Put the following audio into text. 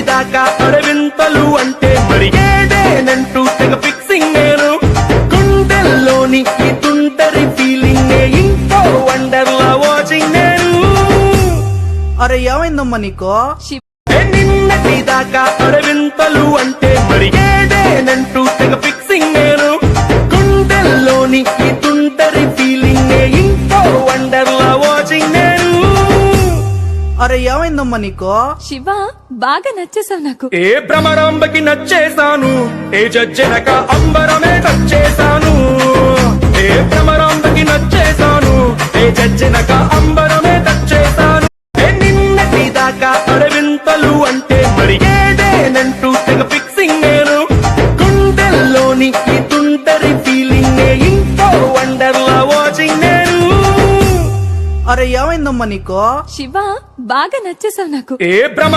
దాకా అరవింతలు అంటే మరి ఏదేనంటూ తెగ ఫిక్సింగ్ నేను గుండెల్లోని ఈ తుంటరి ఫీలింగ్ ఇంకో వండర్లా వాచింగ్ నేను అరే ఏమైందమ్మా నీకో? నిన్నటి దాకా అరవింతలు అంటే మరి ఏదేనంటూ తెగ ఫిక్సింగ్ నేను గుండెల్లోని ఈ తుంటరి ఫీలింగ్ ఇంకో వండర్లా వాచింగ్ నేను అరే ఏమైందమ్మా నీకో? శివ బాగా నచ్చేసావు నాకు. ఏ భ్రమరాంబకి నచ్చేసాను, ఏ జజ్జనక అంబరమే నచ్చేసాను. ఏ భ్రమరాంబకి నచ్చేసాను, ఏ జజ్జనక అంబరమే నచ్చేసాను. నిన్నటి దాకా అరవింతలు అంటే మరి ఏదేనంటూ తెగ ఫిక్సింగ్ నేను గుండెల్లోని ఈ తుంటరి ఫీలింగ్ ఇంకో వండర్లా వాచింగ్ నేను అరే ఏమైందమ్మా నీకో? శివ బాగా నచ్చేసావు నాకు. ఏ భ్రమ